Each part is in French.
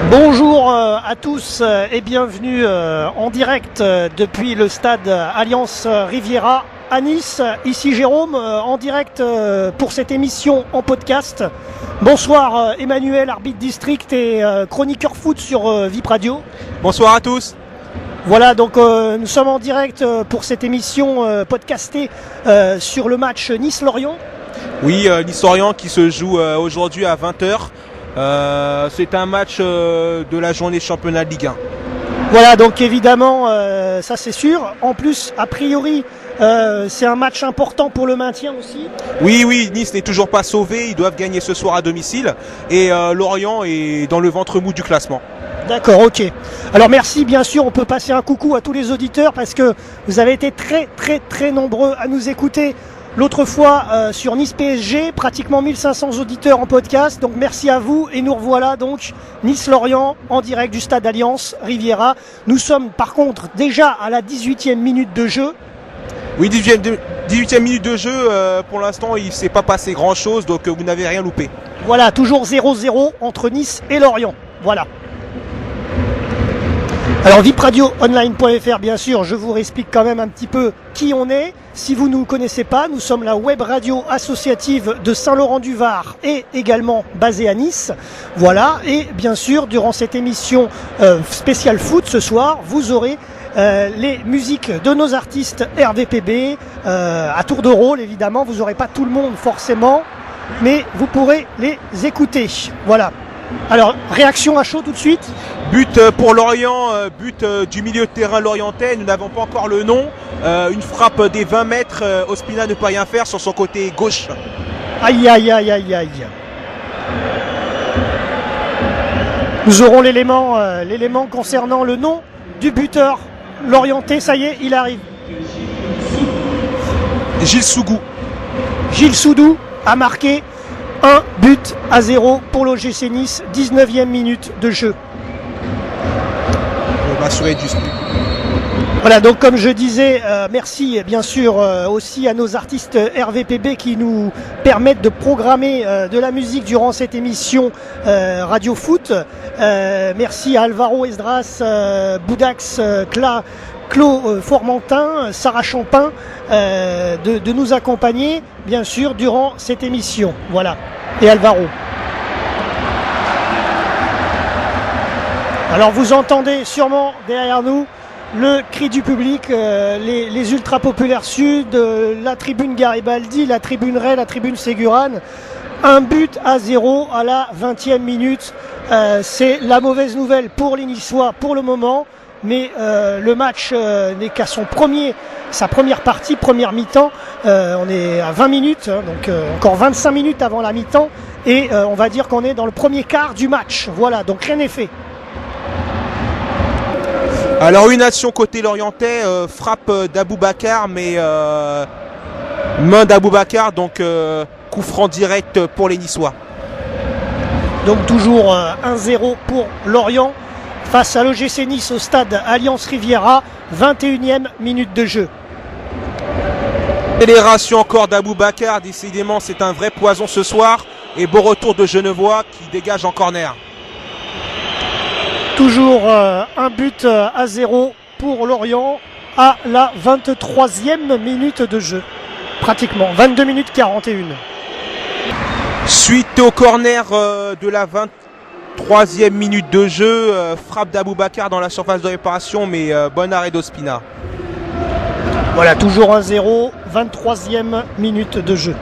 Bonjour à tous et bienvenue en direct depuis le stade Alliance Riviera à Nice. Ici Jérôme en direct pour cette émission en podcast. Bonsoir Emmanuel, arbitre district et chroniqueur foot sur VIP Radio. Bonsoir à tous. Voilà, donc nous sommes en direct pour cette émission podcastée sur le match Nice-Lorient. Oui, Nice-Lorient qui se joue aujourd'hui à 20h. C'est un match de la journée championnat de Ligue 1. Voilà, donc évidemment, ça c'est sûr. En plus, a priori, c'est un match important pour le maintien aussi. Oui, Nice n'est toujours pas sauvé. Ils doivent gagner ce soir à domicile. Et Lorient est dans le ventre mou du classement. D'accord, ok. Alors merci, bien sûr, on peut passer un coucou à tous les auditeurs parce que vous avez été très nombreux à nous écouter l'autre fois sur Nice PSG, pratiquement 1500 auditeurs en podcast, donc merci à vous et nous revoilà donc Nice-Lorient en direct du stade Alliance Riviera. Nous sommes par contre déjà à la 18e minute de jeu. Oui, 18e minute de jeu, pour l'instant il ne s'est pas passé grand chose, donc vous n'avez rien loupé. Voilà, toujours 0-0 entre Nice et Lorient, voilà. Alors vipradioonline.fr, bien sûr, je vous réexplique quand même un petit peu qui on est. Si vous ne nous connaissez pas, nous sommes la web radio associative de Saint-Laurent-du-Var et également basée à Nice. Voilà, et bien sûr, durant cette émission spéciale foot ce soir, vous aurez les musiques de nos artistes RVPB, à tour de rôle évidemment, vous n'aurez pas tout le monde forcément, mais vous pourrez les écouter. Voilà. Alors, réaction à chaud tout de suite. But pour Lorient, but du milieu de terrain lorientais, nous n'avons pas encore le nom. Une frappe des 20 mètres, Ospina ne peut rien faire sur son côté gauche. Aïe. Nous aurons l'élément concernant le nom du buteur lorientais, ça y est, il arrive. Gilles Sougou. Gilles Soudou a marqué 1-0 pour l'OGC Nice, 19e minute de jeu. Je m'assurer du score. Voilà, donc comme je disais, merci bien sûr aussi à nos artistes RVPB qui nous permettent de programmer de la musique durant cette émission Radio Foot. Merci à Alvaro Esdras, Boudax, Claude Formentin, Sarah Champin de nous accompagner bien sûr durant cette émission. Voilà, et Alvaro. Alors vous entendez sûrement derrière nous le cri du public, les ultra populaires sud, la tribune Garibaldi, la tribune Ray, la tribune Ségurane. 1-0 à la 20e minute. C'est la mauvaise nouvelle pour les Niçois pour le moment, mais le match n'est qu'à sa première partie, première mi-temps. On est à 20 minutes, donc encore 25 minutes avant la mi-temps, et on va dire qu'on est dans le premier quart du match. Voilà, donc rien n'est fait. Alors une action côté lorientais, frappe d'Aboubacar, mais main d'Aboubacar, donc coup franc direct pour les Niçois. Donc toujours 1-0 pour Lorient face à l'OGC Nice au stade Alliance Riviera, 21e minute de jeu. Fédération encore d'Aboubacar, décidément c'est un vrai poison ce soir, et beau retour de Genevois qui dégage en corner. Toujours 1-0 pour Lorient à la 23e minute de jeu. Pratiquement, 22 minutes 41. Suite au corner de la 23e minute de jeu, frappe d'Aboubacar dans la surface de réparation, mais bon arrêt d'Ospina. Voilà, toujours 1-0, 23e minute de jeu.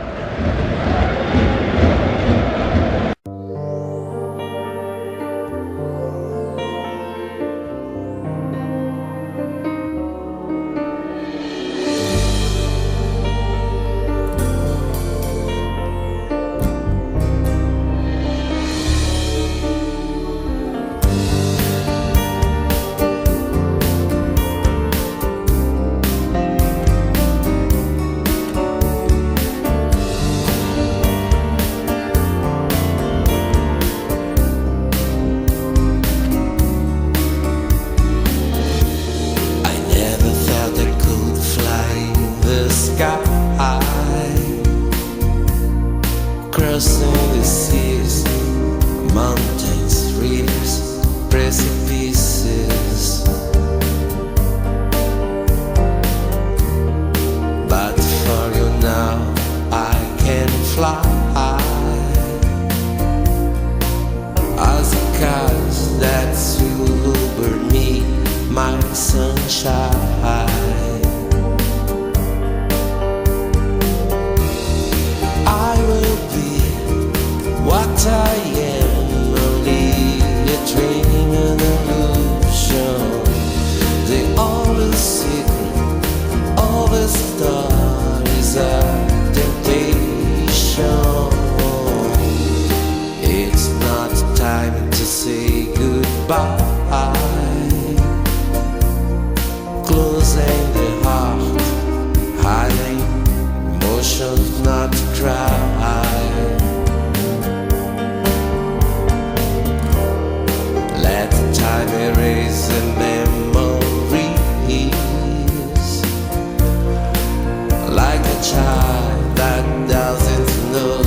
child that doesn't know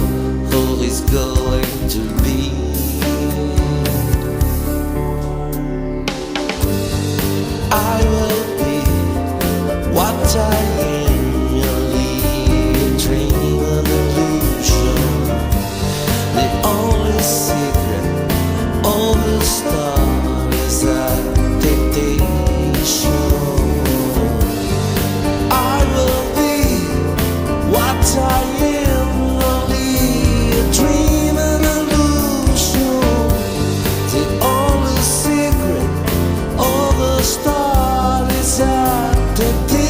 who is going to be. I will be what I am, only a dream, an illusion. The only secret of the star is that temptation. I will be what I am, only a dream, an illusion. The only secret of the star is that temptation.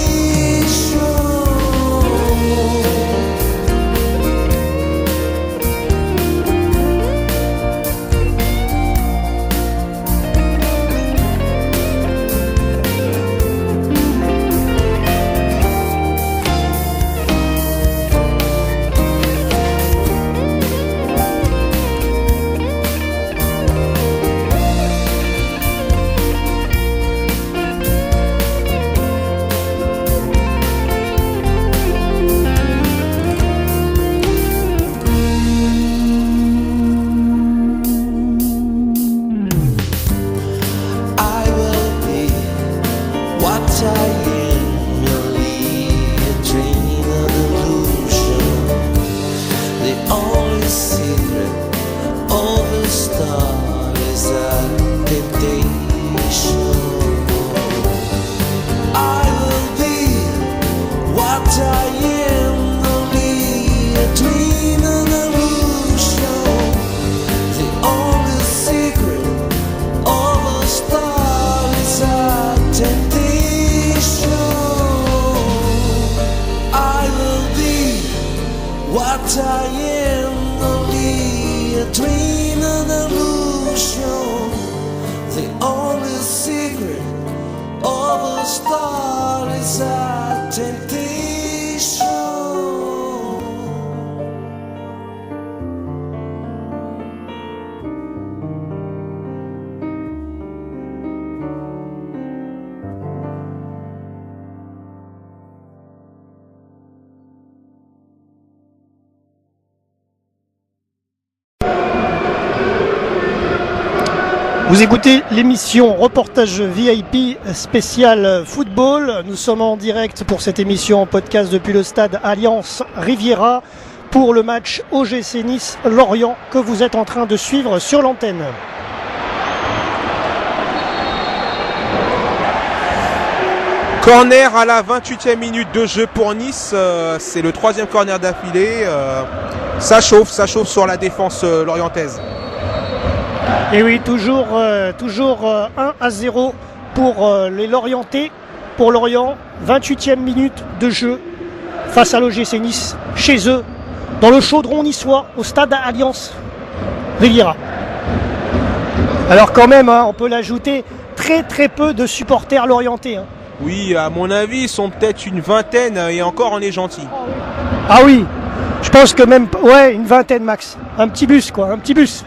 I will be what I am, only a dream, an illusion. The only secret of the star is that temptation. I will be what I am, only a dream, an illusion. The only secret all the stars are temptation. I will be what I am, only a dream, an illusion. The only secret of the stars are temptation. Vous écoutez l'émission Reportage VIP spécial football. Nous sommes en direct pour cette émission en podcast depuis le stade Alliance Riviera pour le match OGC Nice-Lorient que vous êtes en train de suivre sur l'antenne. Corner à la 28e minute de jeu pour Nice. C'est le troisième corner d'affilée. Ça chauffe sur la défense lorientaise. Et oui, toujours 1-0 pour les Lorientais. Pour Lorient, 28e minute de jeu face à l'OGC Nice, chez eux, dans le chaudron niçois, au stade Alliance Riviera. Alors quand même, on peut l'ajouter, très peu de supporters lorientais. Oui, à mon avis, ils sont peut-être une vingtaine et encore on est gentil. Ah oui, je pense que même, ouais, une vingtaine max. Un petit bus, quoi, un petit bus.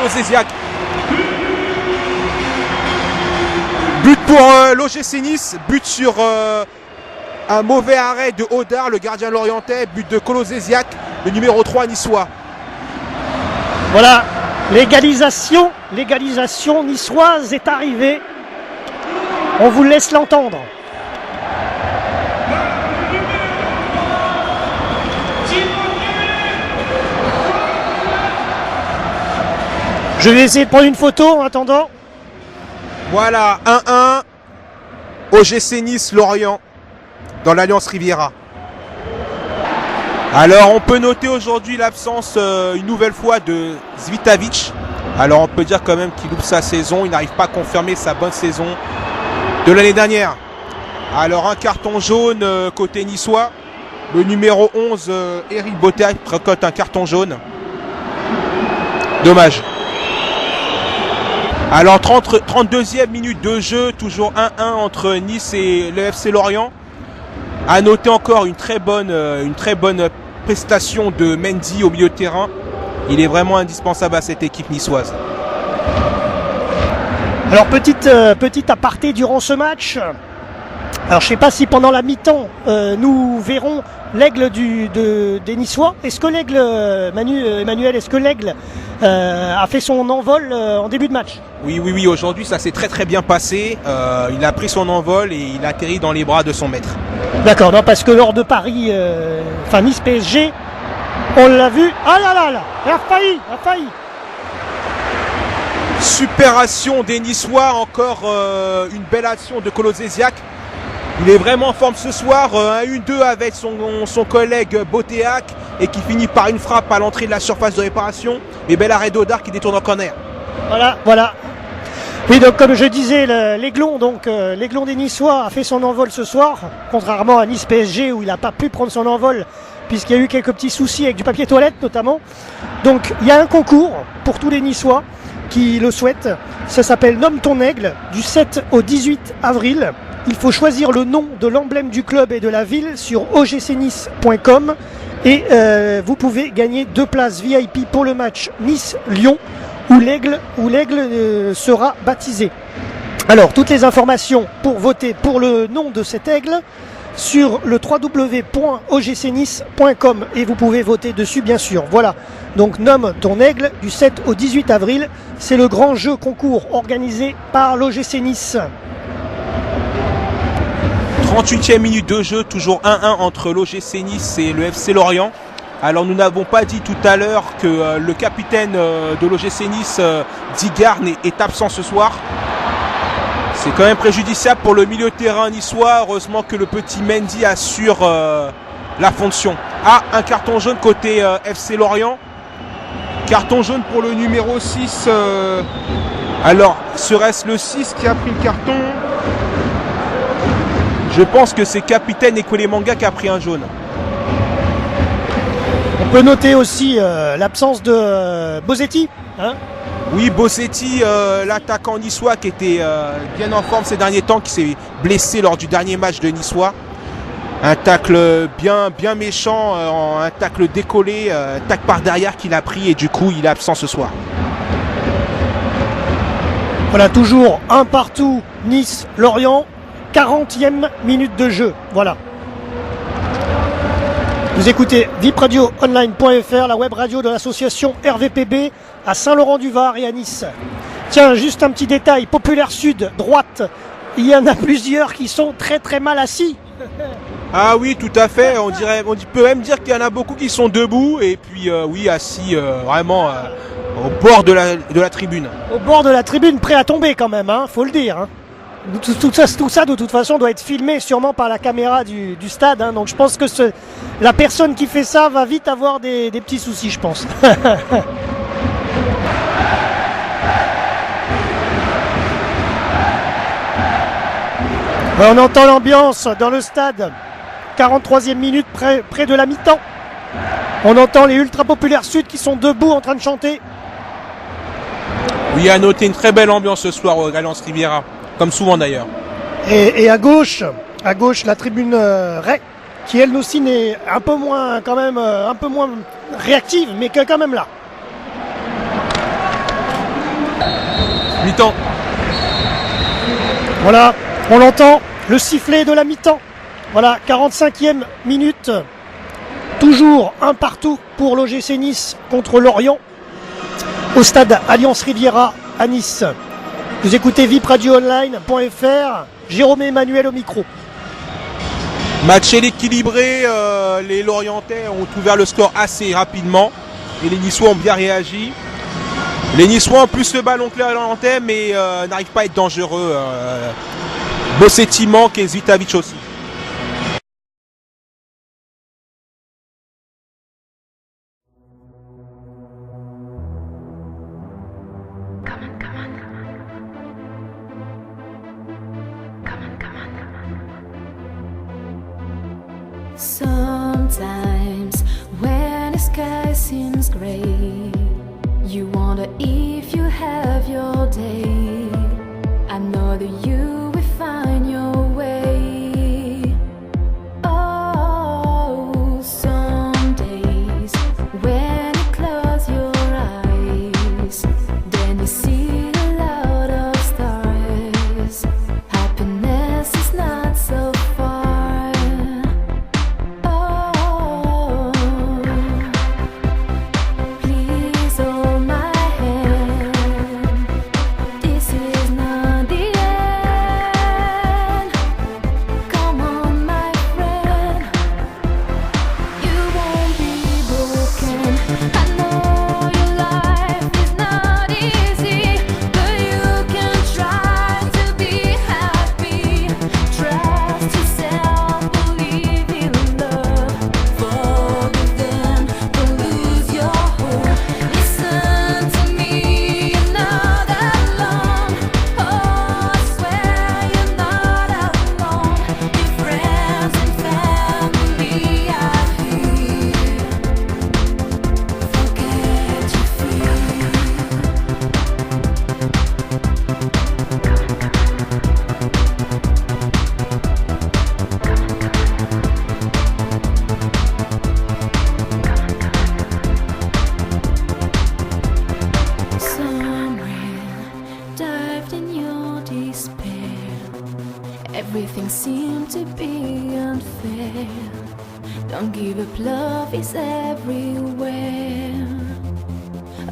Zéziac. But pour l'OGC Nice, but sur un mauvais arrêt de Odar, le gardien lorientais, but de Kolozéziak, le numéro 3 niçois. Voilà, l'égalisation niçoise est arrivée. On vous laisse l'entendre. Je vais essayer de prendre une photo en attendant. Voilà, 1-1, OGC Nice-Lorient, dans l'Alliance Riviera. Alors, on peut noter aujourd'hui l'absence, une nouvelle fois, de Zvitavic. Alors, on peut dire quand même qu'il loupe sa saison, il n'arrive pas à confirmer sa bonne saison de l'année dernière. Alors, un carton jaune côté niçois. Le numéro 11, Eric Botta, récolte un carton jaune. Dommage. Alors 32e minute de jeu, toujours 1-1 entre Nice et le FC Lorient. À noter encore une très bonne prestation de Mendy au milieu de terrain. Il est vraiment indispensable à cette équipe niçoise. Alors petit aparté durant ce match. Alors je ne sais pas si pendant la mi-temps nous verrons l'aigle des Niçois. Est-ce que l'aigle, Emmanuel, est-ce que l'aigle a fait son envol en début de match? Oui, aujourd'hui ça s'est très très bien passé. Il a pris son envol et il a atterri dans les bras de son maître. D'accord, non, parce que lors de Paris, Nice PSG, on l'a vu. Ah là, il a failli. Super action des Niçois, encore une belle action de Kolozesiak. Il est vraiment en forme ce soir, 1-1-2 avec son collègue Botéac et qui finit par une frappe à l'entrée de la surface de réparation. Et bel arrêt d'Odar qui détourne en corner. Voilà. Oui, donc comme je disais, l'aiglon des Niçois a fait son envol ce soir, contrairement à Nice PSG où il n'a pas pu prendre son envol puisqu'il y a eu quelques petits soucis avec du papier toilette notamment. Donc il y a un concours pour tous les Niçois qui le souhaitent. Ça s'appelle Nomme ton aigle du 7 au 18 avril. Il faut choisir le nom de l'emblème du club et de la ville sur ogcnice.com et vous pouvez gagner 2 places VIP pour le match Nice-Lyon où l'aigle sera baptisé. Alors toutes les informations pour voter pour le nom de cet aigle sur le www.ogcnice.com et vous pouvez voter dessus bien sûr. Voilà, donc nomme ton aigle du 7 au 18 avril, c'est le grand jeu concours organisé par l'OGC Nice. 38e minute de jeu, toujours 1-1 entre l'OGC Nice et le FC Lorient. Alors nous n'avons pas dit tout à l'heure que le capitaine de l'OGC Nice, Digard, est absent ce soir. C'est quand même préjudiciable pour le milieu de terrain niçois. Heureusement que le petit Mendy assure la fonction. Un carton jaune côté FC Lorient. Carton jaune pour le numéro 6. Alors, serait-ce le 6 qui a pris le carton? Je pense que c'est capitaine Ekwelemanga qui a pris un jaune. On peut noter aussi l'absence de Bosetti. Oui, Bossetti, l'attaquant niçois qui était bien en forme ces derniers temps, qui s'est blessé lors du dernier match de Niçois. Un tacle bien méchant, un tacle décollé, tacle par derrière qu'il a pris et du coup il est absent ce soir. Voilà, toujours un partout, Nice-Lorient, 40e minute de jeu. Voilà. Vous écoutez vipradioonline.fr, la web radio de l'association RVPB à Saint-Laurent-du-Var et à Nice. Tiens, juste un petit détail, Populaire Sud, droite, il y en a plusieurs qui sont très très mal assis. Ah oui, tout à fait, on peut même dire qu'il y en a beaucoup qui sont debout et puis assis vraiment au bord de la tribune. Au bord de la tribune, prêt à tomber quand même, faut le dire. Tout ça de toute façon doit être filmé sûrement par la caméra du stade, donc je pense que la personne qui fait ça va vite avoir des petits soucis, je pense. On entend l'ambiance dans le stade, 43e minute près de la mi-temps. On entend les ultra populaires sud qui sont debout en train de chanter. Oui, à noter une très belle ambiance ce soir au Allianz Riviera. Comme souvent d'ailleurs. Et à gauche, la tribune Ray, qui elle aussi n'est un peu moins réactive, mais qui est quand même là. Mi-temps. Voilà, on l'entend, le sifflet de la mi-temps. Voilà, 45e minute. Toujours un partout pour l'OGC Nice contre Lorient au stade Allianz Riviera à Nice. Vous écoutez vipradioonline.fr, Jérôme et Emmanuel au micro. Match équilibré, les Lorientais ont ouvert le score assez rapidement et les Niçois ont bien réagi. Les Niçois ont plus le ballon que les Lorientais mais n'arrivent pas à être dangereux. Bossetti manque et Zvitavic aussi. Sometimes when the sky seems gray, you wonder if you have your day. I know that you will find your way. Oh, to be unfair. Don't give up, love is everywhere.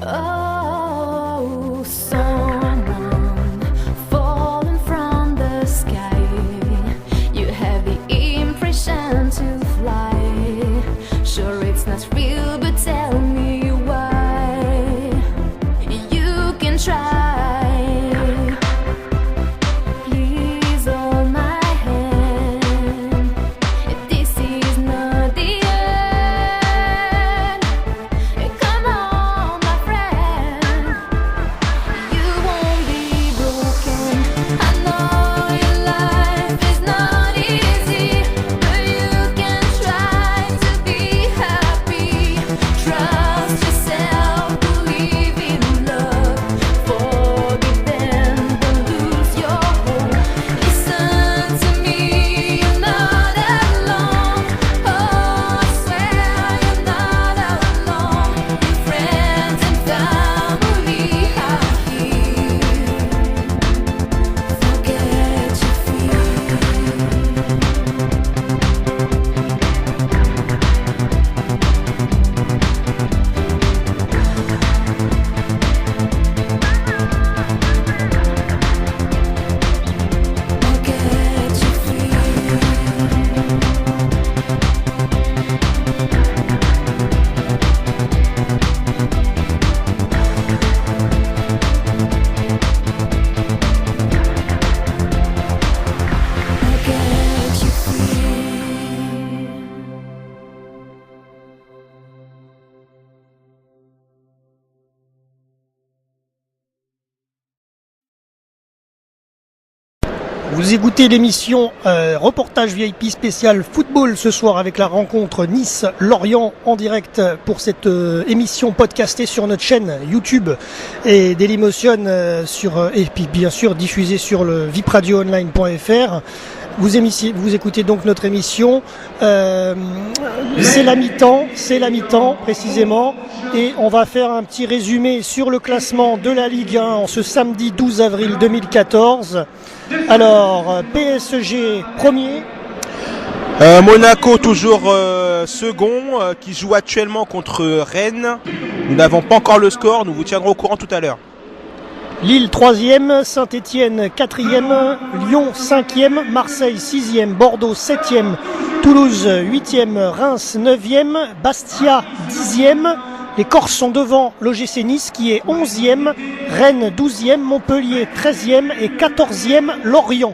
Oh, someone falling from the sky. You have the impression to fly. Sure, it's not real, but tell me why. You can try. Please hold my hand. This is not the end. Come on, my friend. You won't be broken. I know your life is not easy, but you can try to be happy. Trust yourself, believe in love. Forgive them, don't lose your hope. Listen to me, you're not alone. Oh, I swear you're not alone. Your friends and family are here. Forget your Vous écoutez l'émission reportage VIP spécial football ce soir avec la rencontre Nice-Lorient en direct pour cette émission podcastée sur notre chaîne YouTube et Dailymotion et puis bien sûr diffusée sur le vipradioonline.fr. Vous écoutez donc notre émission. C'est la mi-temps précisément, et on va faire un petit résumé sur le classement de la Ligue 1 en ce samedi 12 avril 2014. Alors, PSG premier. Monaco toujours second, qui joue actuellement contre Rennes. Nous n'avons pas encore le score, nous vous tiendrons au courant tout à l'heure. Lille 3e, Saint-Étienne 4e, Lyon 5e, Marseille 6e, Bordeaux 7e, Toulouse 8e, Reims 9e, Bastia 10e. Les Corses sont devant l'OGC Nice qui est 11e, Rennes 12e, Montpellier 13e et 14e Lorient.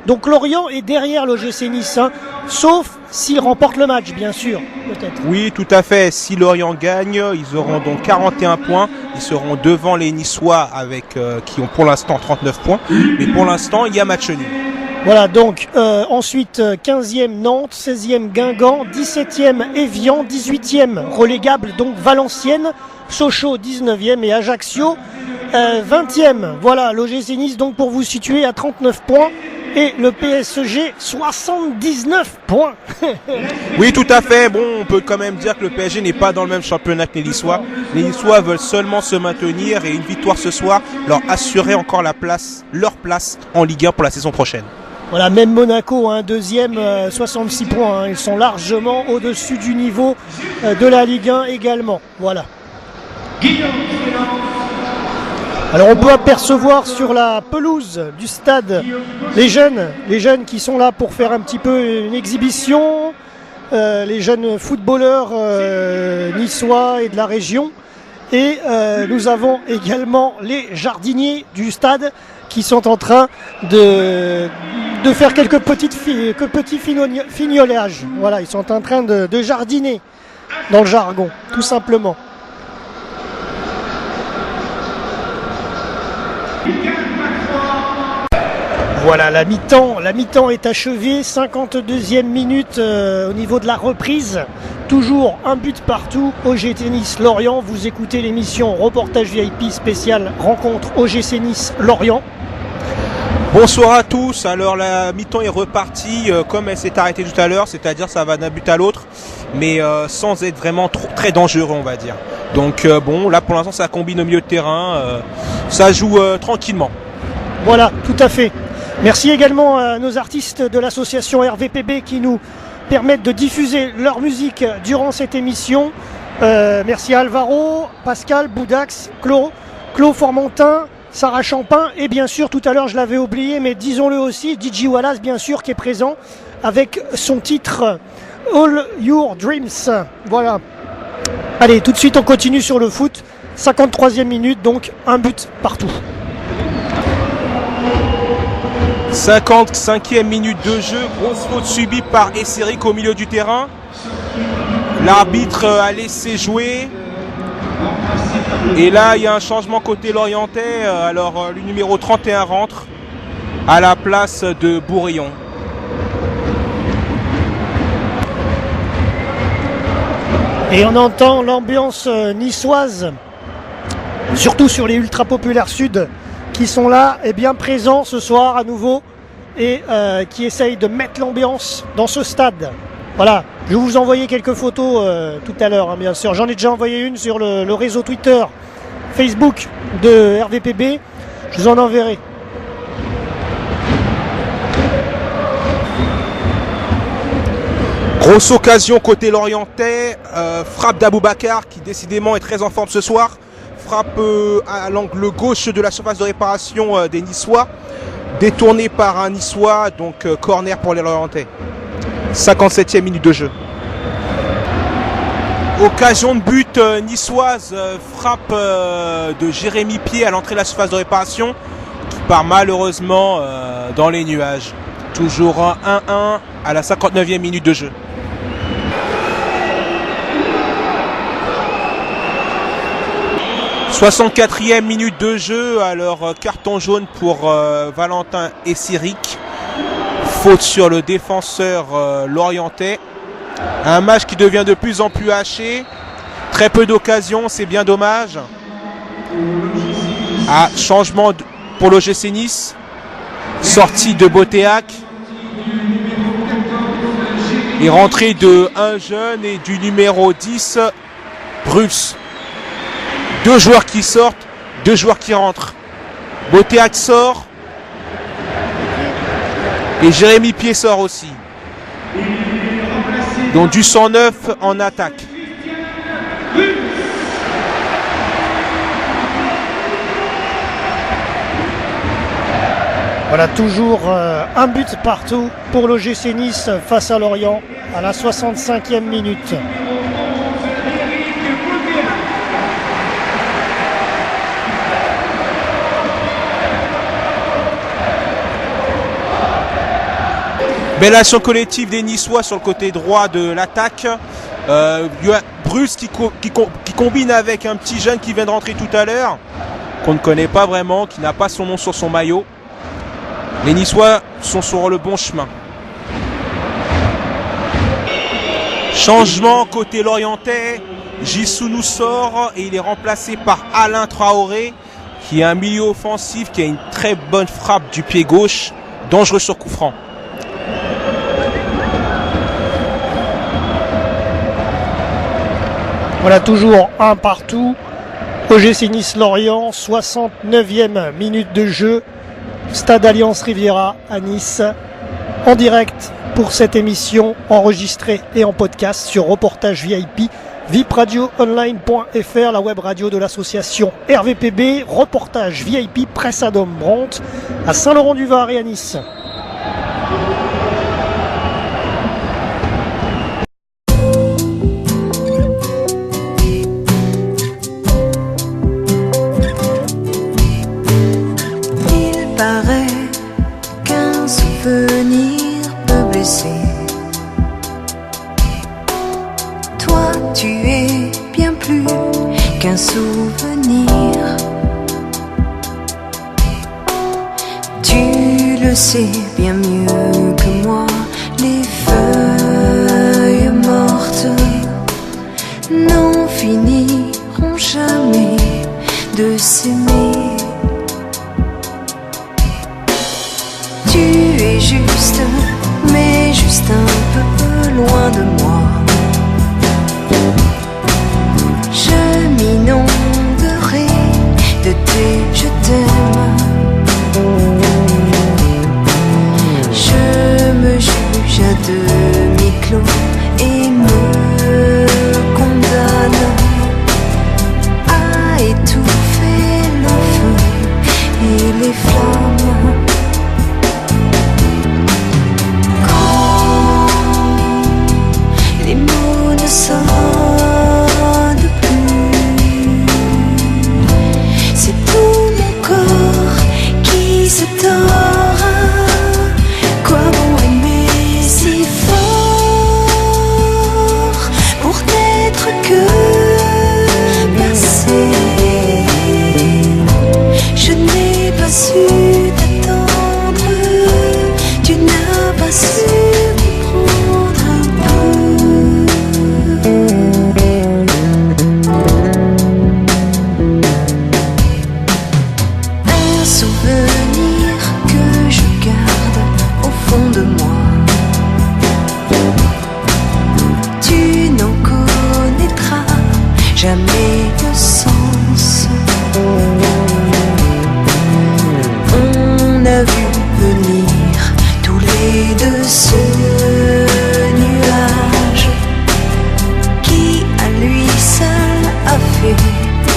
Donc Lorient est derrière l'OGC Nice, sauf s'il remporte le match, bien sûr, peut-être. Oui, tout à fait. Si Lorient gagne, ils auront donc 41 points. Ils seront devant les Niçois qui ont pour l'instant 39 points. Mais pour l'instant, il y a match nul. Voilà, donc ensuite 15e Nantes, 16e Guingamp, 17e Évian, 18e relégable donc Valenciennes, Sochaux 19e et Ajaccio 20e. Voilà, l'OGC Nice donc pour vous situer à 39 points. Et le PSG 79 points. Oui, tout à fait. Bon, on peut quand même dire que le PSG n'est pas dans le même championnat que les Niçois. Les Niçois veulent seulement se maintenir et une victoire ce soir leur assurer encore leur place en Ligue 1 pour la saison prochaine. Voilà, même Monaco, deuxième, 66 points. Ils sont largement au-dessus du niveau de la Ligue 1 également. Voilà. Alors on peut apercevoir sur la pelouse du stade les jeunes qui sont là pour faire un petit peu une exhibition, les jeunes footballeurs niçois et de la région. Et nous avons également les jardiniers du stade qui sont en train de faire quelques petits fignolages. Voilà, ils sont en train de jardiner dans le jargon, tout simplement. Voilà, la mi-temps est achevée, 52e minute au niveau de la reprise. Toujours un but partout, OGC Nice-Lorient. Vous écoutez l'émission Reportage VIP spécial rencontre OGC Nice-Lorient. Bonsoir à tous, alors la mi-temps est repartie comme elle s'est arrêtée tout à l'heure, c'est-à-dire ça va d'un but à l'autre, mais sans être vraiment très dangereux on va dire. Donc bon, là pour l'instant ça combine au milieu de terrain, ça joue tranquillement. Voilà, tout à fait. Merci également à nos artistes de l'association RVPB qui nous permettent de diffuser leur musique durant cette émission. Merci à Alvaro, Pascal, Boudax, Claude Formentin, Sarah Champin et bien sûr tout à l'heure je l'avais oublié mais disons-le aussi, DJ Wallace bien sûr qui est présent avec son titre All Your Dreams. Voilà. Allez, tout de suite on continue sur le foot. 53e minute, donc un but partout. 55e minute de jeu, grosse faute subie par Esseric au milieu du terrain. L'arbitre a laissé jouer. Et là, il y a un changement côté lorientais. Alors, le numéro 31 rentre à la place de Bourillon. Et on entend l'ambiance niçoise, surtout sur les ultra populaires sud qui sont là et bien présents ce soir à nouveau et qui essayent de mettre l'ambiance dans ce stade. Voilà, je vais vous envoyer quelques photos tout à l'heure, hein, bien sûr. J'en ai déjà envoyé une sur le réseau Twitter, Facebook de RVPB. Je vous en enverrai. Grosse occasion côté lorientais, frappe d'Aboubacar qui décidément est très en forme ce soir. Frappe à l'angle gauche de la surface de réparation des Niçois, détourné par un Niçois, donc corner pour les Lorientais. 57e minute de jeu. Occasion de but niçoise, frappe de Jérémy Pied à l'entrée de la surface de réparation, qui part malheureusement dans les nuages. Toujours un 1-1 à la 59e minute de jeu. « 64e minute de jeu, alors carton jaune pour Valentin Esseric. Faute sur le défenseur lorientais. Un match qui devient de plus en plus haché. Très peu d'occasions, c'est bien dommage. Ah, changement pour l'OGC Nice. Sortie de Botéac. Et rentrée de un jeune et du numéro 10, Bruce. Deux joueurs qui sortent, deux joueurs qui rentrent. Botéac sort. Et Jérémy Pied sort aussi. Donc du 109 en attaque. Voilà, toujours un but partout pour l'OGC Nice face à Lorient à la 65e minute. Belle action collective des Niçois sur le côté droit de l'attaque. Bruce qui combine avec un petit jeune qui vient de rentrer tout à l'heure, qu'on ne connaît pas vraiment, qui n'a pas son nom sur son maillot. Les Niçois sont sur le bon chemin. Changement côté lorientais. Jissounou sort et il est remplacé par Alain Traoré, qui est un milieu offensif, qui a une très bonne frappe du pied gauche, dangereux sur coup franc. Voilà, toujours un partout. OGC Nice-Lorient, 69e minute de jeu. Stade Alliance Riviera à Nice. En direct pour cette émission, enregistrée et en podcast sur Reportage VIP, vipradioonline.fr, la web radio de l'association RVPB. Reportage VIP Presse Adam Brandt à Saint-Laurent-du-Var et à Nice. Toi, tu es bien plus qu'un souvenir. Tu le sais bien mieux que moi. Les feuilles mortes n'en finiront jamais de s'aimer. Tu es juste, mais juste un peu loin de moi. Je m'inonderai de tes je t'aime. n'être que passé. Je n'ai pas su t'attendre, tu n'as pas su comprendre un peu. Un souvenir que je garde au fond de moi. Tu n'en connaîtras jamais le sens. On a vu venir tous les deux ce nuage qui à lui seul a fait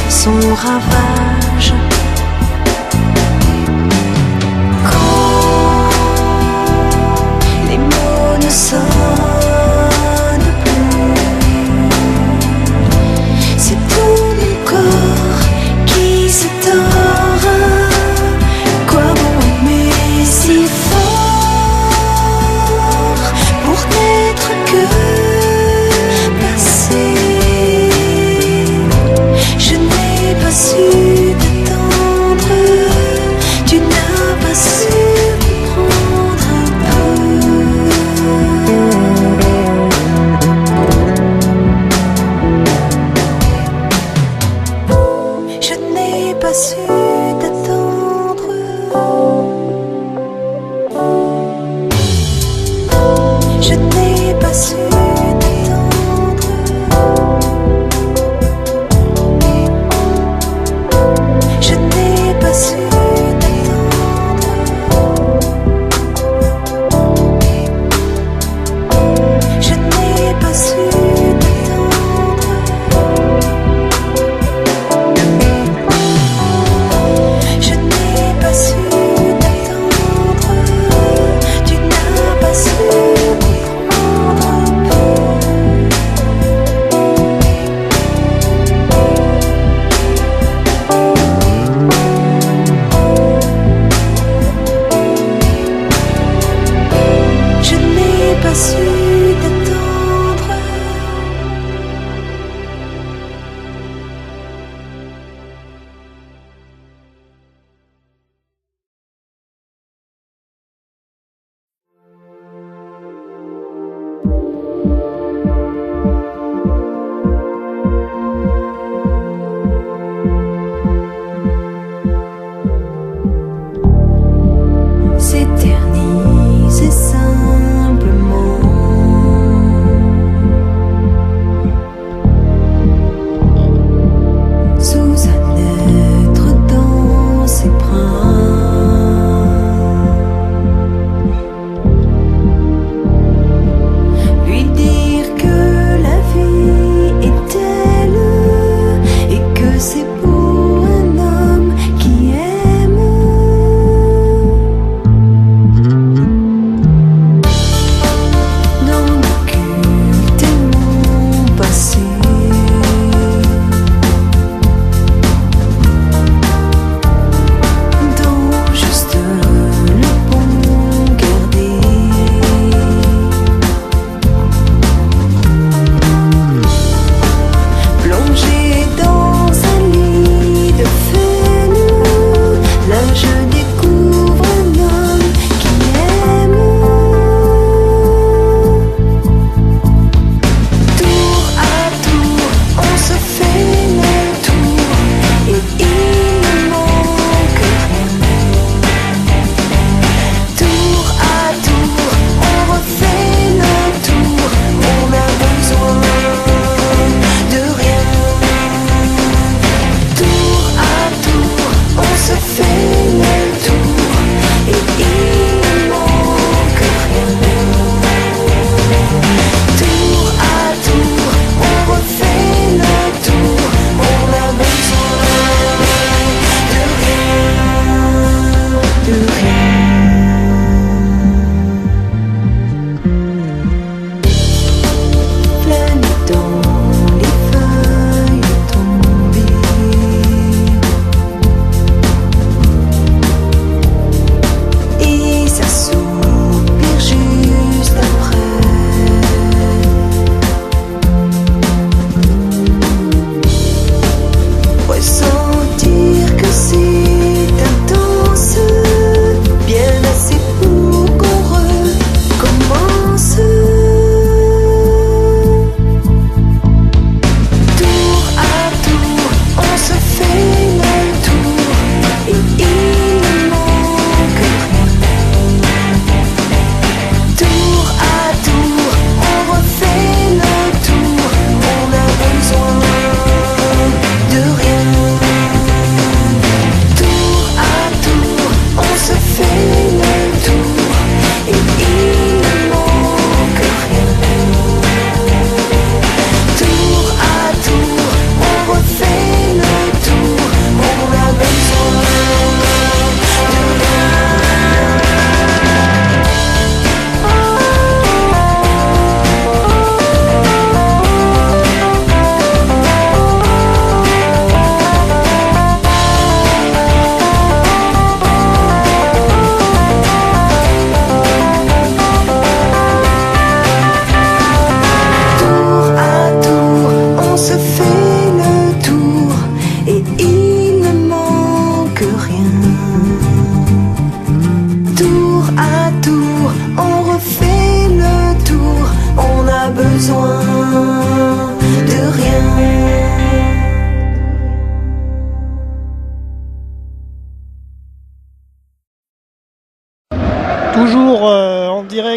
son ravage. Quand les mots ne sonnent plus, c'est tout mon corps qui se tord. Quoi bon aimer si fort pour n'être que passé. Je n'ai pas su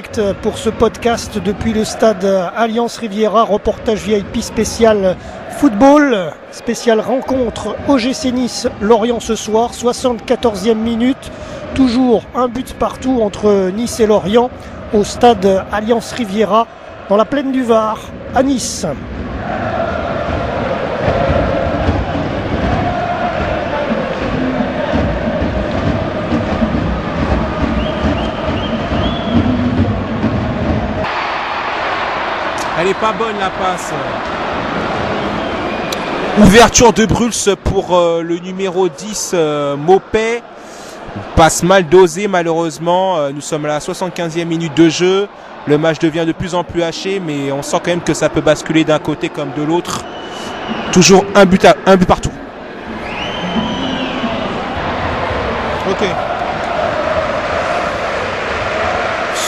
direct pour ce podcast depuis le stade Alliance Riviera, reportage VIP spécial football, spécial rencontre OGC Nice Lorient ce soir, 74e minute, toujours un but partout entre Nice et Lorient au stade Alliance Riviera dans la plaine du Var à Nice. Elle est pas bonne la passe. Ouverture de Bruls pour le numéro 10 Maupay. Passe mal dosée malheureusement. Nous sommes à la 75e minute de jeu. Le match devient de plus en plus haché, mais on sent quand même que ça peut basculer d'un côté comme de l'autre. Toujours un but partout. Ok.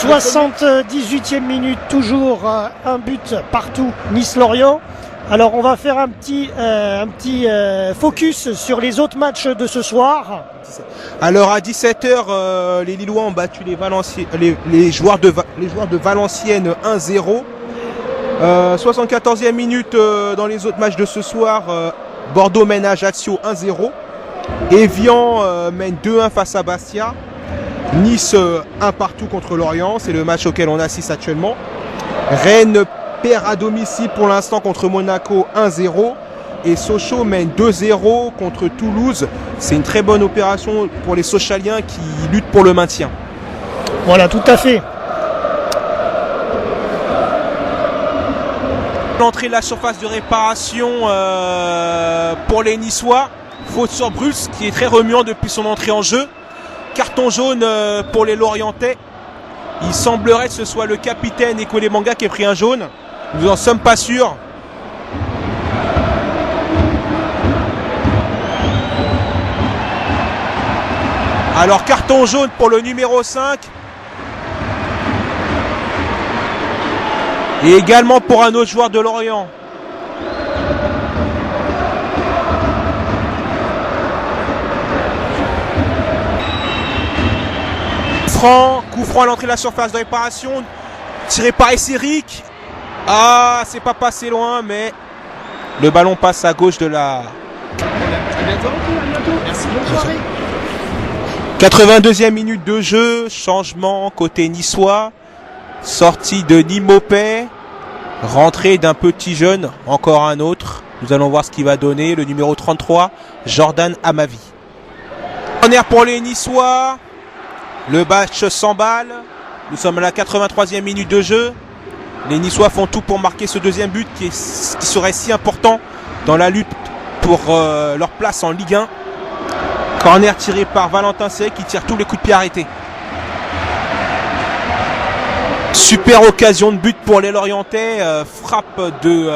78e minute, toujours un but partout, Nice-Lorient. Alors on va faire un petit focus sur les autres matchs de ce soir. Alors à 17h, les Lillois ont battu les joueurs de Valenciennes 1-0. 74e minute dans les autres matchs de ce soir, Bordeaux mène Ajaccio 1-0. Evian mène 2-1 face à Bastia. Nice 1 partout contre Lorient, c'est le match auquel on assiste actuellement. Rennes perd à domicile pour l'instant contre Monaco 1-0. Et Sochaux mène 2-0 contre Toulouse. C'est une très bonne opération pour les Sochaliens qui luttent pour le maintien. Voilà, tout à fait. L'entrée de la surface de réparation pour les Niçois. Faute sur Bruls qui est très remuant depuis son entrée en jeu. Carton jaune pour les Lorientais. Il semblerait que ce soit le capitaine Ekole Manga qui ait pris un jaune. Nous n'en sommes pas sûrs. Alors carton jaune pour le numéro 5. Et également pour un autre joueur de Lorient. Coup franc à l'entrée de la surface de réparation. Tiré par Esseric. Ah, c'est pas passé loin, mais le ballon passe à gauche de la... À bientôt. Merci, bonne soirée. 82e minute de jeu, changement côté niçois, sortie de Maupay, rentrée d'un petit jeune, encore un autre. Nous allons voir ce qu'il va donner, le numéro 33, Jordan Amavi. Corner pour les Niçois, le match s'emballe, nous sommes à la 83e minute de jeu. Les Niçois font tout pour marquer ce deuxième but qui serait si important dans la lutte pour leur place en Ligue 1. Corner tiré par Valentin Serré qui tire tous les coups de pied arrêtés. Super occasion de but pour les Lorientais. Frappe de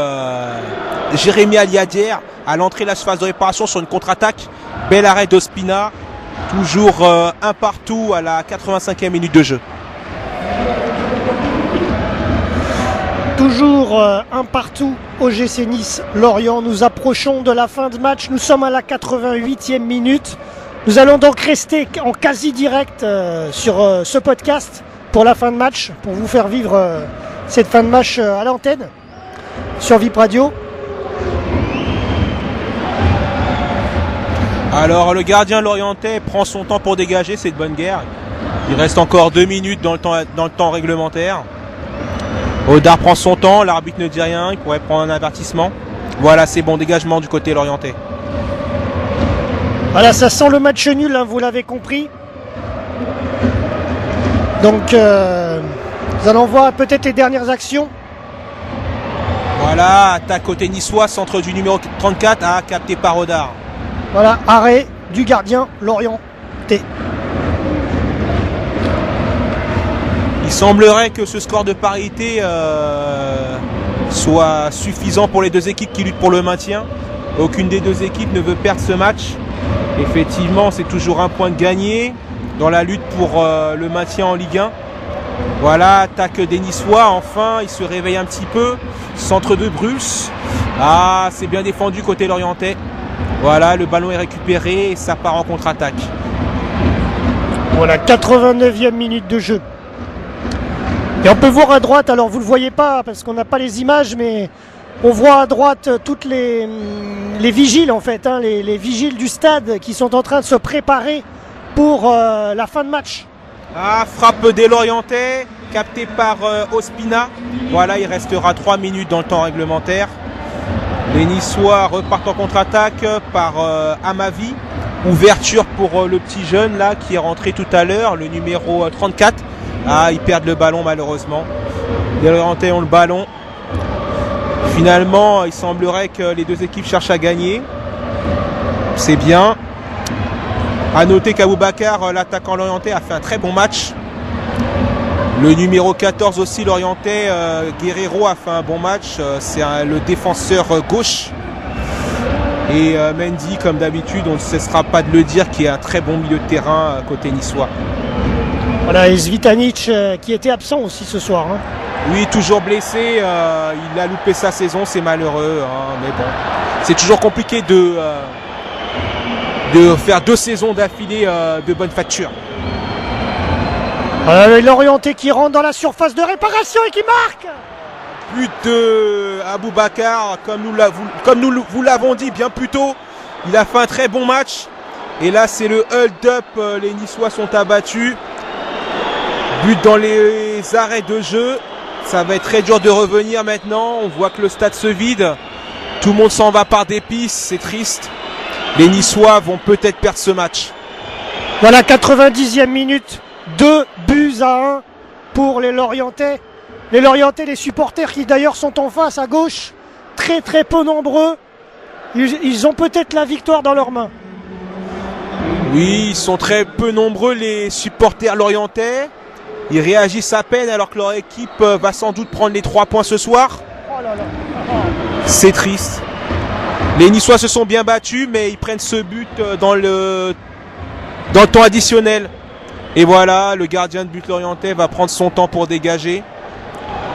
Jérémy Aliadière à l'entrée de la surface de réparation sur une contre-attaque. Bel arrêt d'Ospina. Toujours un partout à la 85e minute de jeu. Toujours un partout OGC Nice Lorient. Nous approchons de la fin de match. Nous sommes à la 88e minute. Nous allons donc rester en quasi direct sur ce podcast pour la fin de match, pour vous faire vivre cette fin de match à l'antenne sur VIP Radio. Alors le gardien lorientais prend son temps pour dégager, c'est de bonne guerre. Il reste encore 2 minutes dans le temps réglementaire. Audard prend son temps, l'arbitre ne dit rien, il pourrait prendre un avertissement. Voilà, c'est bon, dégagement du côté lorientais. Voilà, ça sent le match nul, hein, vous l'avez compris. Donc, nous allons voir peut-être les dernières actions. Voilà, attaque côté niçois, centre du numéro 34, capté par Audard. Voilà, arrêt du gardien lorientais. Il semblerait que ce score de parité soit suffisant pour les deux équipes qui luttent pour le maintien. Aucune des deux équipes ne veut perdre ce match. Effectivement, c'est toujours un point de gagné dans la lutte pour le maintien en Ligue 1. Voilà, attaque des Niçois, enfin, il se réveille un petit peu. Centre de Bruls. Ah, c'est bien défendu côté lorientais. Voilà, le ballon est récupéré et ça part en contre-attaque. Voilà, 89e minute de jeu. Et on peut voir à droite, alors vous ne le voyez pas parce qu'on n'a pas les images, mais on voit à droite toutes les vigiles en fait, hein, les vigiles du stade qui sont en train de se préparer pour la fin de match. Ah, frappe des Lorientais, captée par Ospina. Voilà, il restera 3 minutes dans le temps réglementaire. Les Niçois repartent en contre-attaque par Amavi. Ouverture pour le petit jeune là qui est rentré tout à l'heure, le numéro 34. Ah, ils perdent le ballon malheureusement. Les Lorientais ont le ballon. Finalement, il semblerait que les deux équipes cherchent à gagner. C'est bien. A noter qu'Aboubacar, l'attaquant lorientais, a fait un très bon match. Le numéro 14 aussi, lorientais, Guerrero, a fait un bon match. C'est le défenseur gauche. Et Mendy, comme d'habitude, on ne cessera pas de le dire, qui est un très bon milieu de terrain côté niçois. Voilà, et Zvitanic qui était absent aussi ce soir. Hein. Oui, toujours blessé. Il a loupé sa saison, c'est malheureux. Hein, mais bon, c'est toujours compliqué de faire 2 saisons d'affilée de bonne facture. L'orienté qui rentre dans la surface de réparation et qui marque. But de Aboubacar, comme nous vous l'avons dit bien plus tôt, il a fait un très bon match. Et là, c'est le hold-up, les Niçois sont abattus. But dans les arrêts de jeu. Ça va être très dur de revenir maintenant. On voit que le stade se vide. Tout le monde s'en va par dépit, c'est triste. Les Niçois vont peut-être perdre ce match. Voilà, 90e minute, 2-1 pour les Lorientais. Les Lorientais, les supporters qui d'ailleurs sont en face à gauche, très très peu nombreux. Ils ont peut-être la victoire dans leurs mains. Oui, ils sont très peu nombreux les supporters lorientais. Ils réagissent à peine alors que leur équipe va sans doute prendre les 3 points ce soir. Oh là là. C'est triste. Les Niçois se sont bien battus, mais ils prennent ce but dans le temps additionnel. Et voilà, le gardien de but lorientais va prendre son temps pour dégager.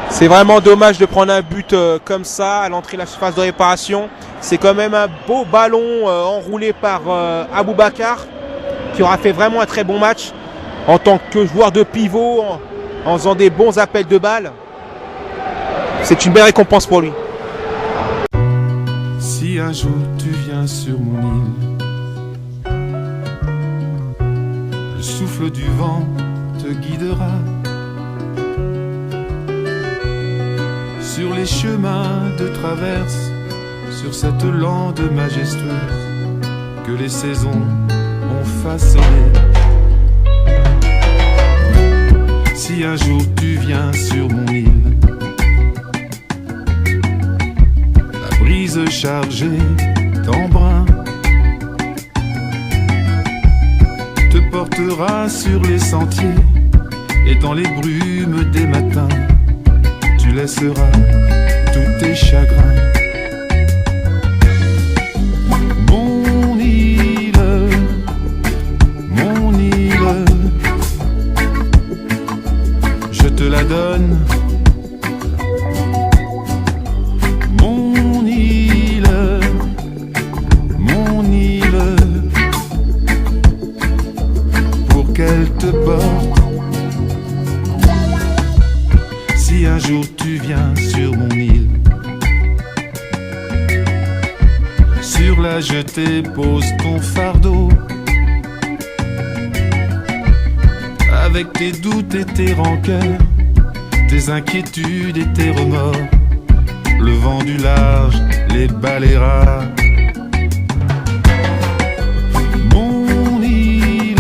C'est vraiment dommage de prendre un but comme ça à l'entrée de la surface de réparation. C'est quand même un beau ballon enroulé par Aboubacar, qui aura fait vraiment un très bon match en tant que joueur de pivot, en faisant des bons appels de balles. C'est une belle récompense pour lui. Si un jour tu viens sur mon île, le souffle du vent te guidera sur les chemins de traverse, sur cette lande majestueuse que les saisons ont façonnée. Si un jour tu viens sur mon île, la brise chargée d'embrun te portera sur les sentiers, et dans les brumes des matins tu laisseras tous tes chagrins. Mon île, je te la donne. Mon île, pour qu'elle te porte. Si un jour tu viens sur mon île, sur la jetée pose ton fardeau, avec tes doutes et tes rancœurs, tes inquiétudes et tes remords. Le vent du large les balayera. Mon île,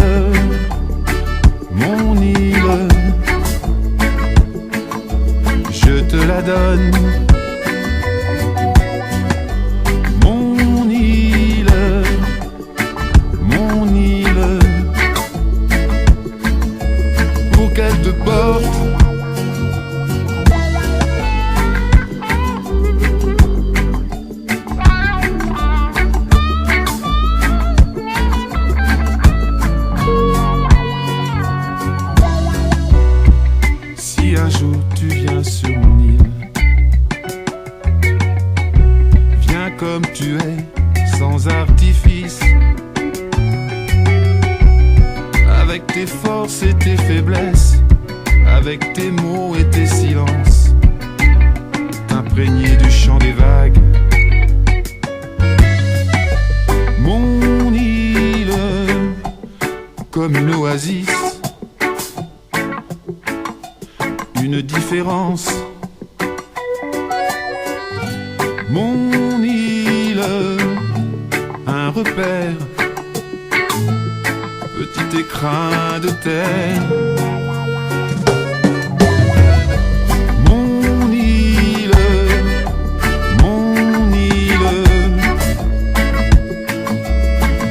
je te la donne. Mon île, pour qu'elle te porte. Si un jour tu viens sur mon île, viens comme tu es, sans artifice, avec tes forces et tes faiblesses, avec tes mots et tes silences, imprégné du chant des vagues. Mon île, comme une oasis, une différence. Mon île, un repère, petit écrin de terre. Mon île,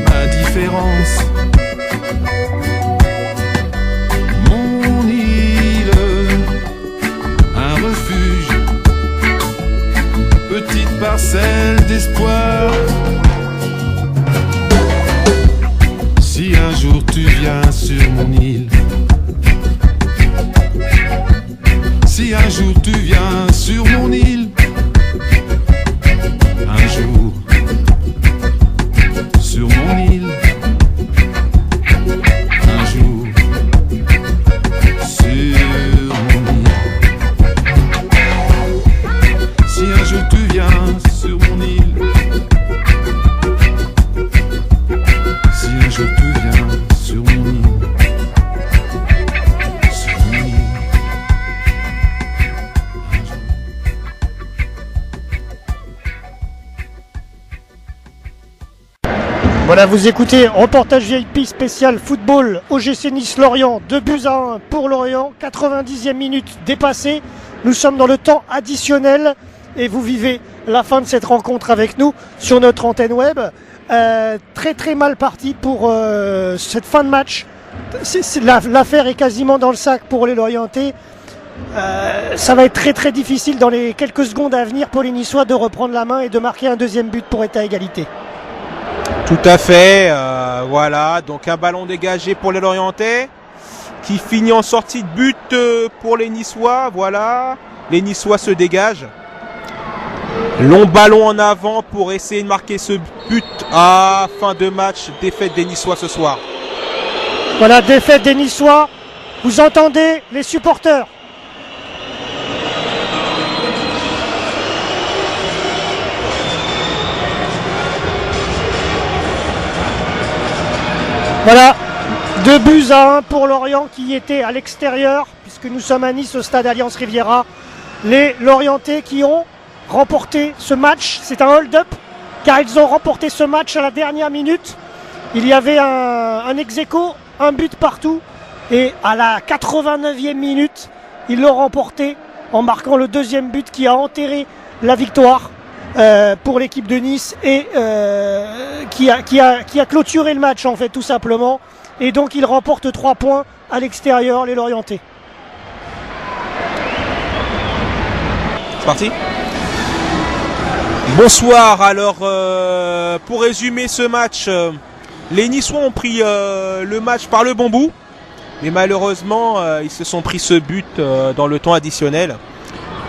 ma différence. Mon île, un refuge, petite parcelle d'espoir. Si un jour tu viens sur mon île, si un jour tu viens sur mon île, un jour sur mon île, un jour sur mon île. Si un jour tu viens sur mon île, si un jour tu viens sur mon île, sur mon île. Voilà, vous écoutez reportage VIP spécial football OGC Nice-Lorient, 2-1 pour Lorient, 90e minute dépassée. Nous sommes dans le temps additionnel et vous vivez la fin de cette rencontre avec nous sur notre antenne web. Très très mal parti pour cette fin de match. L'affaire est quasiment dans le sac pour les Lorientais. Ça va être très très difficile dans les quelques secondes à venir pour les Niçois de reprendre la main et de marquer un deuxième but pour être à égalité. Tout à fait, voilà, donc un ballon dégagé pour les Lorientais qui finit en sortie de but pour les Niçois, voilà, les Niçois se dégagent. Long ballon en avant pour essayer de marquer ce but à fin de match, défaite des Niçois ce soir. Voilà, défaite des Niçois, vous entendez les supporters. Voilà, 2-1 pour Lorient qui était à l'extérieur, puisque nous sommes à Nice au stade Alliance Riviera. Les Lorientais qui ont remporté ce match, c'est un hold-up, car ils ont remporté ce match à la dernière minute. Il y avait un ex-aequo, un but partout, et à la 89e minute, ils l'ont remporté en marquant le deuxième but qui a enterré la victoire pour l'équipe de Nice et qui a clôturé le match en fait tout simplement, et donc ils remportent 3 points à l'extérieur, les Lorientais. C'est parti. Bonsoir, alors pour résumer ce match, les Niçois ont pris le match par le bon bout, mais malheureusement ils se sont pris ce but dans le temps additionnel.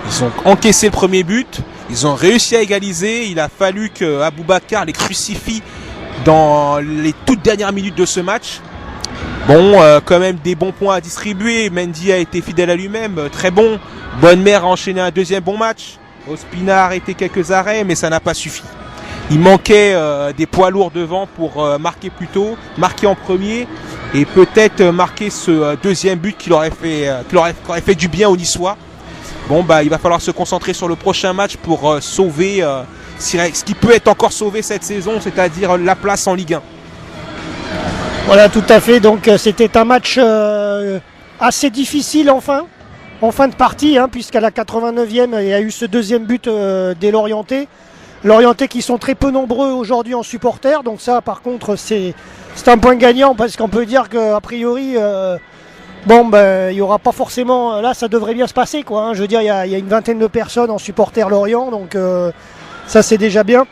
Ils ont encaissé le premier but, ils ont réussi à égaliser, il a fallu que Aboubacar les crucifie dans les toutes dernières minutes de ce match. Bon, quand même des bons points à distribuer, Mendy a été fidèle à lui-même, très bon. Bonne-Mère a enchaîné un deuxième bon match, Ospina a arrêté quelques arrêts, mais ça n'a pas suffi. Il manquait des poids lourds devant pour marquer plus tôt, marquer en premier et peut-être marquer ce deuxième but qui aurait fait du bien aux Niçois. Bon, bah, il va falloir se concentrer sur le prochain match pour sauver ce qui peut être encore sauvé cette saison, c'est-à-dire la place en Ligue 1. Voilà, tout à fait. Donc c'était un match assez difficile en fin de partie, hein, puisqu'à la 89e, il y a eu ce deuxième but des Lorientais. Lorientais qui sont très peu nombreux aujourd'hui en supporters. Donc ça, par contre, c'est un point gagnant parce qu'on peut dire qu'a priori... il n'y aura pas forcément... Là, ça devrait bien se passer, quoi. Hein. Je veux dire, il y a une vingtaine de personnes en supporters Lorient, donc ça, c'est déjà bien.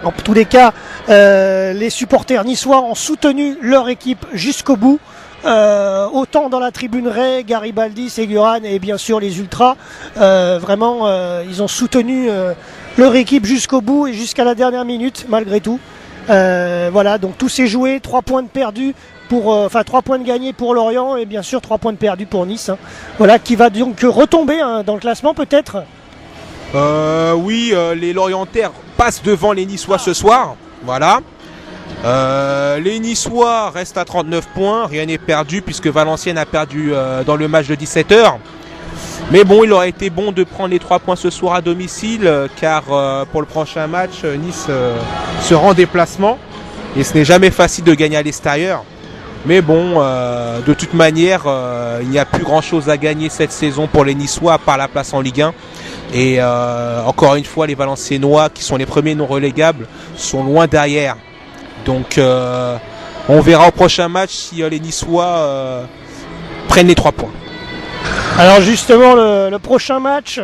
En tous les cas, les supporters niçois ont soutenu leur équipe jusqu'au bout. Autant dans la tribune Ray, Garibaldi, Ségurane et bien sûr les Ultras. Vraiment, ils ont soutenu leur équipe jusqu'au bout et jusqu'à la dernière minute, malgré tout. Voilà, donc tout s'est joué, 3 points de perdus pour 3 points de gagnés pour Lorient et bien sûr 3 points de perdus pour Nice. Hein. Voilà, qui va donc retomber dans le classement peut-être. Oui, les Lorientaires passent devant les Niçois ce soir. Voilà. Les Niçois restent à 39 points, rien n'est perdu puisque Valenciennes a perdu dans le match de 17h. Mais bon, il aurait été bon de prendre les 3 points ce soir à domicile car pour le prochain match, Nice se rend en déplacement et ce n'est jamais facile de gagner à l'extérieur. Mais bon, de toute manière, il n'y a plus grand chose à gagner cette saison pour les Niçois à part la place en Ligue 1. Et encore une fois, les Valenciennois, qui sont les premiers non relégables, sont loin derrière. Donc on verra au prochain match si les Niçois prennent les 3 points. Alors justement, le prochain match,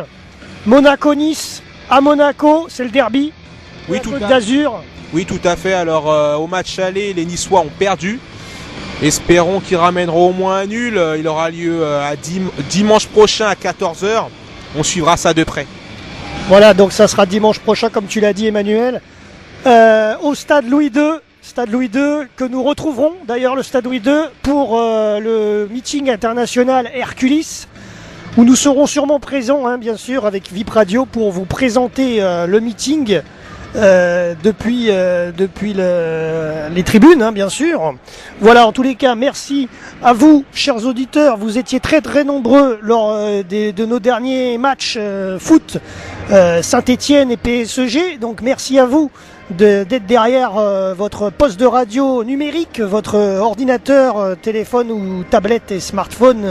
Monaco-Nice à Monaco, c'est le derby. Oui, Côte d'Azur. Oui, tout à fait. Alors au match aller, les Niçois ont perdu. Espérons qu'ils ramèneront au moins un nul. Il aura lieu dimanche prochain à 14h. On suivra ça de près. Voilà, donc ça sera dimanche prochain, comme tu l'as dit, Emmanuel. Au stade Louis II, que nous retrouverons, d'ailleurs le stade Louis II, pour le meeting international Hercules, où nous serons sûrement présents, hein, bien sûr, avec VIP Radio, pour vous présenter le meeting depuis les tribunes, hein, bien sûr. Voilà, en tous les cas, merci à vous, chers auditeurs. Vous étiez très très nombreux lors de nos derniers matchs foot Saint-Étienne et PSG. Donc merci à vous d'être derrière votre poste de radio numérique, votre ordinateur, téléphone ou tablette et smartphone,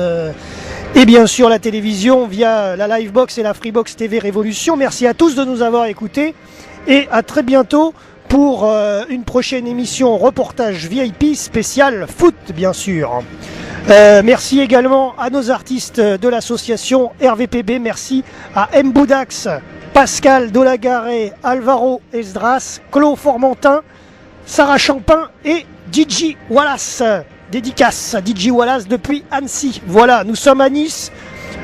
et bien sûr la télévision via la Livebox et la Freebox TV Révolution. Merci à tous de nous avoir écoutés et à très bientôt pour une prochaine émission reportage VIP spécial foot, bien sûr. Merci également à nos artistes de l'association RVPB. Merci à M. Boudax, Pascal Dolagaré, Alvaro Esdras, Claude Formentin, Sarah Champin et DJ Wallace. Dédicace à DJ Wallace depuis Annecy. Voilà, nous sommes à Nice,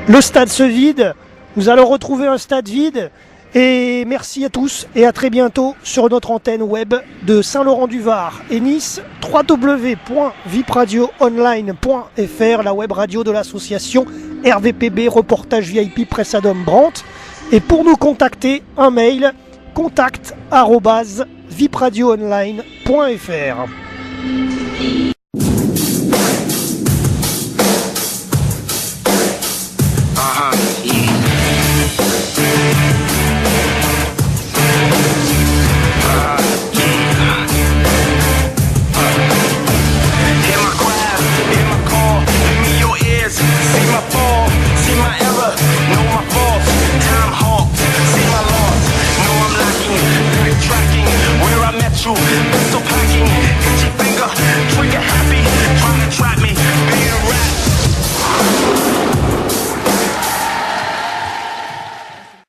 le stade se vide, nous allons retrouver un stade vide. Et merci à tous et à très bientôt sur notre antenne web de Saint-Laurent-du-Var et Nice, www.vipradioonline.fr, la web radio de l'association RVPB, reportage VIP Presse Adam Brandt. Et pour nous contacter, un mail contact@vipradioonline.fr. So